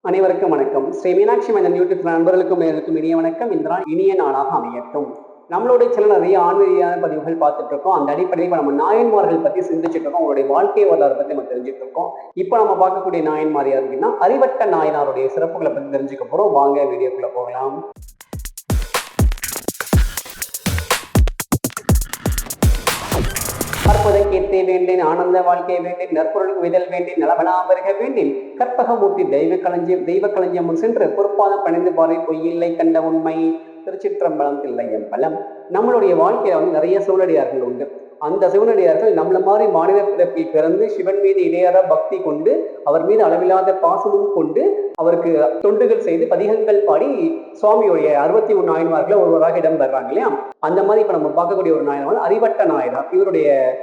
அனைவருக்கும் வணக்கம். ஸ்ரீ மீனாட்சி மன்னன் யூடியூப் நண்பர்களுக்கும் நேர்களுக்கும் இனிய வணக்கம். இந்த நாள் இனிய நாளாக அமையட்டும். நம்மளுடைய சில நிறைய ஆன்மீதியான பதிவுகள் பார்த்துட்டு இருக்கோம். அந்த அடிப்படையில் நம்ம நாயன்மார்கள் பத்தி சிந்திச்சுட்டு இருக்கோம். அவங்களுடைய வாழ்க்கை வரலாறு பத்தி நம்ம தெரிஞ்சுட்டு இருக்கோம். இப்போ நம்ம பார்க்கக்கூடிய நாயன்மார் யார் அப்படின்னா அறிவட்ட நாயனாருடைய சிறப்புகளை பத்தி தெரிஞ்சுக்க போறோம். வாங்க வீடியோக்குள்ள போகலாம். அற்புதை கீர்த்தி வேண்டேன், ஆனந்த வாழ்க்கை வேண்டேன், நற்பொருளுக்கு விதல் வேண்டேன், நலவனாபருக வேண்டேன், கற்பகமூர்த்தி தெய்வ களஞ்சியம் சென்று பொறுப்பான பணிந்து பாறை பொய்யில்லை கண்ட உண்மை. திருச்சிற்றம்பலம் தில்லையம் பலம். நம்மளுடைய வாழ்க்கையில நிறைய சூழடியார்கள் உண்டு. அந்த சிவனடியார்கள் நம்மள மாதிரி மாநில பிறப்பில் பிறந்து சிவன் மீது இடையற பக்தி கொண்டு அவர் மீது அளவில்லாத பாசமும் கொண்டு அவருக்கு தொண்டுகள் செய்து பதிகங்கள் பாடி சுவாமியுடைய 61 நாயன்மார்களை ஒருவராக இடம் பெறாங்க இல்லையா. அந்த மாதிரி இப்ப நம்ம பார்க்கக்கூடிய ஒரு நாயனார் அறிவட்ட நாயனார்.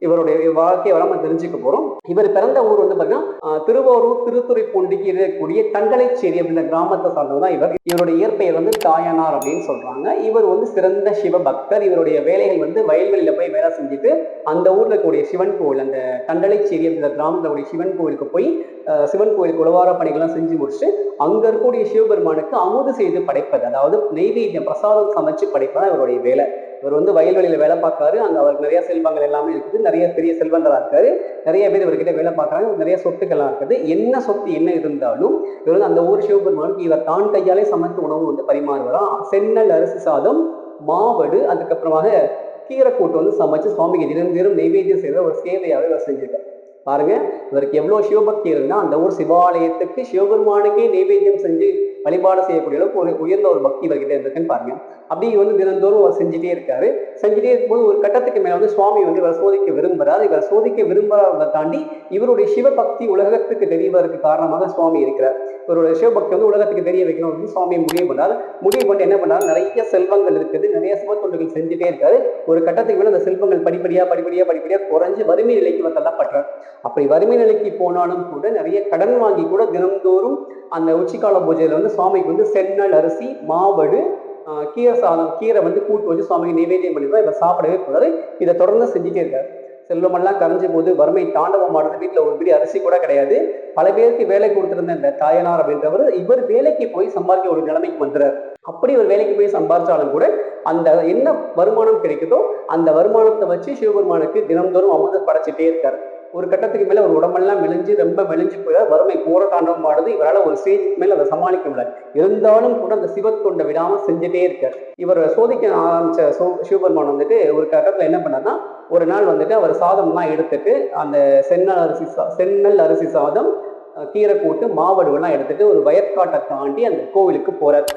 இவருடைய வாழ்க்கையை நம்ம தெரிஞ்சுக்க போறோம். இவர் பிறந்த ஊர் பாத்தீங்கன்னா திருவாரூர் திருத்துறைப்பூண்டிக்கு இருக்கக்கூடிய தங்கலைச்சேரி அப்படின்ற கிராமத்தை சார்ந்ததுதான் இவர். இவருடைய இயற்பெயர் தாயனார் அப்படின்னு சொல்றாங்க. இவர் சிறந்த சிவ பக்தர். இவருடைய வேலைகள் வயல்வெளியில போய் வேலை செஞ்சுட்டு அந்த ஊர்ல இருக்கக்கூடிய சிவன் கோவில், அந்த தண்டலைச்சேரி அப்படின்ற கிராமத்துல கூடிய சிவன் கோவிலுக்கு போய் சிவன் கோவிலுக்கு உழவார பணிகள்லாம் செஞ்சு முடிச்சு அங்க இருக்கக்கூடிய சிவபெருமானுக்கு அமுது செய்து படைப்பது, அதாவது நெய்வேத்தியம் பிரசாதம் சமைச்சு படைப்பதான் இவருடைய வேலை. இவர் வயல்வெளியில வேலை பார்க்காரு. அங்க அவருக்கு நிறைய செல்வங்கள் எல்லாமே இருக்குது. நிறைய பெரிய செல்வந்தரா இருக்காரு. நிறைய பேர் இவர்கிட்ட வேலை பார்க்கறாங்க. நிறைய சொத்துக்கள்லாம் இருக்குது. என்ன சொத்து என்ன இருந்தாலும் இவர் அந்த ஊர் சிவபெருமானுக்கு இவர் தான் கையாலே சமைத்து உணவு பரிமாறுவாராம். சென்னல் அரிசி சாதம், மாவடு, அதுக்கப்புறமாக கீரைக்கூட்டு சமைச்சு சுவாமிக்கு தினம் நெய்வேத்தியம் செய்த ஒரு சேவையாகவே இவர் செஞ்சிருக்கார். பாருங்க, இவருக்கு எவ்வளவு சிவபக்தி இருந்தா அந்த ஊர் சிவாலயத்துக்கு சிவபெருமானுக்கே நெய்வேத்தியம் செஞ்சு வழிபாடு செய்யக்கூடிய அளவுக்கு ஒரு உயர்ந்த ஒரு பக்தி இவர்கிட்ட இருக்குன்னு பாருங்க. அப்படி தினந்தோறும் அவர் செஞ்சுட்டே இருக்காரு. செஞ்சுட்டே இருக்கும்போது ஒரு கட்டத்துக்கு மேல சுவாமி இவர் சோதிக்க விரும்புறாரு. இவர் சோதிக்க விரும்புறதை தாண்டி இவருடைய சிவபக்தி உலகத்துக்கு தெரியவதற்கு காரணமாக சுவாமி இருக்கிறார். இவருடைய சிவபக்தி உலகத்துக்கு தெரிய வைக்கணும் அப்படின்னு சுவாமி முடிவு பண்ணாரு. முடிவு பண்ணி என்ன பண்ணாரு, நிறைய செல்வங்கள் இருக்குது, நிறைய சிவ தொண்டுகள் செஞ்சுட்டே இருக்காரு. ஒரு கட்டத்துக்கு மேல அந்த செல்வங்கள் படிப்படியா குறைஞ்சு வறுமை நிலைக்கு தள்ளப்பட்டார். அப்படி வறுமை நிலைக்கு போனாலும் கூட நிறைய கடன் வாங்கி கூட தினந்தோறும் அந்த உச்சிக்கால பூஜையில சுவாமிக்கு சென்னல் அரிசி, மாவடு, கீரை சாதம், கீரை கூட்டு வச்சு சுவாமிக்கு நைவேத்தியம் பண்ணிதான் இவர் சாப்பிடவே கூடாது. இதை தொடர்ந்து செஞ்சுட்டே இருக்காரு. செல்வமெல்லாம் கரைஞ்ச போது வறுமை தாண்டவம் ஆடுறது. வீட்டுல ஒரு பிடி அரிசி கூட கிடையாது. பல பேருக்கு வேலை கொடுத்திருந்த இந்த தாயனார் அப்படின்றவர் இவர் வேலைக்கு போய் சம்பாதிக்க ஒரு நிலைமைக்கு வந்துறாரு. அப்படி ஒரு வேலைக்கு போய் சம்பாதிச்சாலும் கூட அந்த என்ன வருமானம் கிடைக்குதோ அந்த வருமானத்தை வச்சு சிவபெருமானுக்கு தினந்தோறும் அமுத படைச்சிட்டே இருக்காரு. ஒரு கட்டத்துக்கு மேல ஒரு உடம்பெல்லாம் ரொம்ப மெலிஞ்சு போய் வறுமை போற தாண்டவம் ஆடுது. இவரால் ஒரு ஸ்டேஜ் மேல அதை சமாளிக்க முடியல. இருந்தாலும் கூட அந்த சிவத்தொண்டை விடாம செஞ்சுட்டே இருக்காரு. இவர் சோதிக்க ஆரம்பிச்ச சிவபெருமான் ஒரு கட்டத்துல என்ன பண்ணார்னா, ஒரு நாள் அவர் சாதம்லாம் எடுத்துட்டு அந்த சென்னல் அரிசி சாதம், கீரை கூட்டு, மாவடுவெல்லாம் எடுத்துட்டு ஒரு வயற்காட்டை தாண்டி அந்த கோவிலுக்கு போறார்.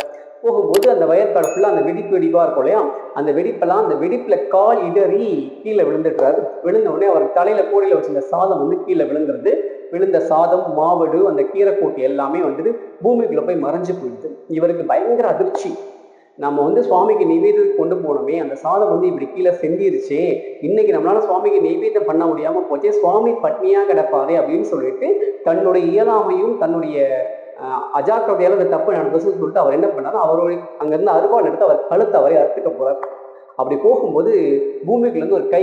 போகும்போது அந்த வயற்காடு ஃபுல்லா அந்த வெடிப்பா இருக்கும் இல்லையா, அந்த வெடிப்பெல்லாம் அந்த வெடிப்புல கால் இடறி கீழே விழுந்துடுறாரு. விழுந்த உடனே அவர் தலையில கூடையில வச்சிருந்த சாதம் கீழே விழுந்துருது. விழுந்த சாதம், மாவடு, அந்த கீரை கூட்டு எல்லாமே பூமிக்குள்ள போய் மறைஞ்சு போயிடுது. இவருக்கு பயங்கர அதிர்ச்சி. நம்ம சுவாமிக்கு நெய்வேத்தியம் கொண்டு போனோமே, அந்த சாதம் இப்படி கீழே செஞ்சிருச்சே, இன்னைக்கு நம்மளால சுவாமிக்கு நெய்வேத்தியம் பண்ண முடியாம போச்சே, சுவாமி பட்னியா கிடப்பாரு அப்படின்னு சொல்லிட்டு தன்னுடைய இயலாமையும் தன்னுடைய அஜாக்கிரதையால அந்த தப்பு நடந்துச்சுன்னு சொல்லிட்டு அவர் என்ன பண்ணாரு, அவருடைய அங்கிருந்து அருவாள் எடுத்து அவர் கழுத்தை அவரை அறுத்துக்க போறார். அப்படி போகும்போது பூமிக்குள்ள ஒரு கை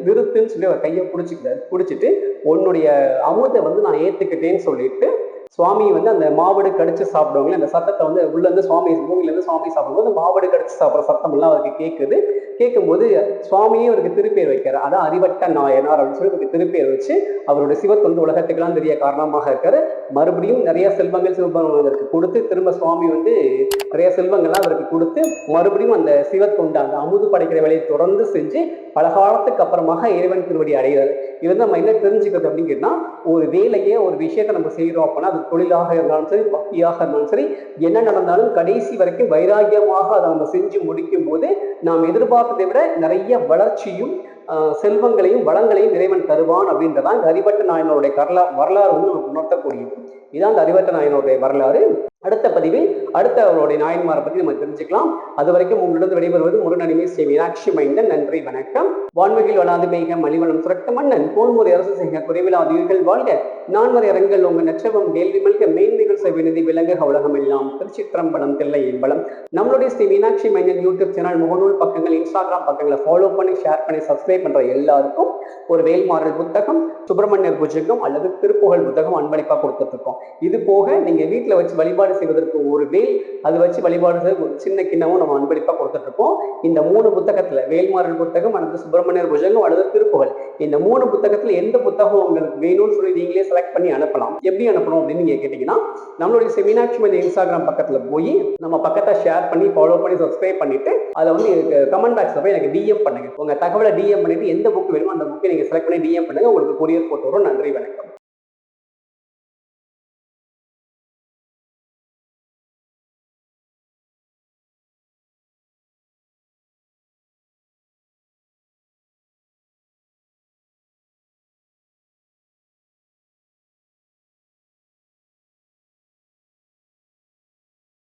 நிறுத்துன்னு சொல்லி அவர் கையை பிடிச்சிட்டு உன்னுடைய அமுதை நான் ஏத்துக்கிட்டேன்னு சொல்லிட்டு சுவாமி அந்த மாவடு கடிச்சு சாப்பிடுவாங்களே, அந்த சத்தத்தை உள்ள இருந்து சுவாமி பூமியில இருந்து சுவாமி சாப்பிடும்போது மாவடு கடிச்சு சாப்பிட்ற சத்தம் எல்லாம் அவருக்கு கேட்குது. கேட்கும்போது சுவாமியே அவருக்கு திருப்பேர் வைக்கிறார். அதான் அறிவட்ட நாயனார் அப்படின்னு சொல்லி அவருக்கு திருப்பேர் வச்சு அவருடைய சிவத்தொண்டு உலகத்துக்கெல்லாம் தெரிய காரணமாக இருக்காரு. மறுபடியும் நிறைய செல்வங்கள் சிவபெருமானுக்கு கொடுத்து திரும்ப சுவாமி நிறைய செல்வங்கள்லாம் அவருக்கு கொடுத்து மறுபடியும் அந்த சிவத்தொண்டு அந்த அமுது படைக்கிற வேலையை தொடர்ந்து செஞ்சு பல காலத்துக்கு அப்புறமாக இறைவன் திருவடி அடைகிறார். இது நம்ம என்ன தெரிஞ்சுக்கிறது அப்படின்னு கேட்டா, ஒரு வேலையே ஒரு விஷயத்தை நம்ம செய்யறோம் அப்படின்னா அது தொழிலாக இருந்தாலும் சரி, பக்தியாக இருந்தாலும் சரி, என்ன நடந்தாலும் கடைசி வரைக்கும் வைராகியமாக அதை நம்ம செஞ்சு முடிக்கும் போது நாம் எதிர்பார்த்ததை விட நிறைய வளர்ச்சியும் செல்வங்களையும் வளங்களையும் இறைவன் தருவான் அப்படின்றதான் இந்த அறிவட்ட நாயனருடைய வரலாறு நமக்கு உணர்த்தக்கூடியது. இதான் இந்த அறிவட்ட நாயனருடைய வரலாறு. அடுத்த பதிவில் அவருடைய நாயன்மாரை பத்தி நம்ம தெரிஞ்சுக்கலாம். அது வரைக்கும் உங்களிடம் விடைபெறுவது முருகனடிமை ஸ்ரீ மீனாட்சி மைந்தன். நன்றி, வணக்கம். வான்வெளியில் வளாது பெய்க மலிவளம் சுரக்க மன்னன் போன்முறை அரசு செய்க குறைவிலாது உயிர்கள் வாழ்க நான்மறை அரங்கல் உங்க நற்றவம் வேள்வி மல்க மேன்மைகள் செவிநிதி விலங்கு உலகம் எல்லாம். திருச்சிற்றம்பலம் தில்லை என்பலம். நம்மளுடைய ஸ்ரீ மீனாட்சி மைந்தன் யூடியூப் சேனல், முகநூல் பக்கங்கள், இன்ஸ்டாகிராம் பக்கங்களை ஃபாலோ பண்ணி, ஷேர் பண்ணி, சப்ஸ்கிரைப் பண்ற எல்லாருக்கும் ஒரு வேல்மாறல் புத்தகம், சுப்பிரமணியர் புஜகம் அல்லது திருப்புகழ் புத்தகம் அன்பளிப்பா கொடுத்துட்டு இருக்கோம். இது போக நீங்க வீட்டுல வச்சு வழிபாடு செய்வதற்கு ஒரு வேல், அது வச்சு வழிபாடு செய்ய ஒரு சின்ன கிண்ணமும் நம்ம அன்பளிப்பா கொடுத்துட்டு இருக்கோம். இந்த 3 புத்தகத்துல வேல்மாறல் புத்தகம் அல்லது சுப்பிரமணியர் புஜகம் அல்லது திருப்புகழ், இந்த 3 புத்தகத்துல எந்த புத்தகம் உங்களுக்கு வேணும்னு சொல்லி நீங்களே செலக்ட் பண்ணி அனுப்பலாம். எப்படி அனுப்பணும் அப்படின்னு நீங்க கேட்டீங்கன்னா, நம்மளுடைய மீனாட்சி மைந்தன் இன்ஸ்டாகிராம் பக்கத்துல போய் நம்ம பக்கத்தை ஷேர் பண்ணி, ஃபாலோ பண்ணி, சப்ஸ்கிரைப் பண்ணிட்டு அதை வந்து கமெண்ட் பாக்ஸ்ல போய் எனக்கு டிஎம் பண்ணுங்க. உங்க தகவலை டிஎம் பண்ணிட்டு எந்த புக் வேணுமோ அந்த புக்கை நீங்க செலக்ட் பண்ணி டிஎம் பண்ணுங்க. உங்களுக்கு கொரியர் போட்டு வரும். நன்றி, வணக்கம்.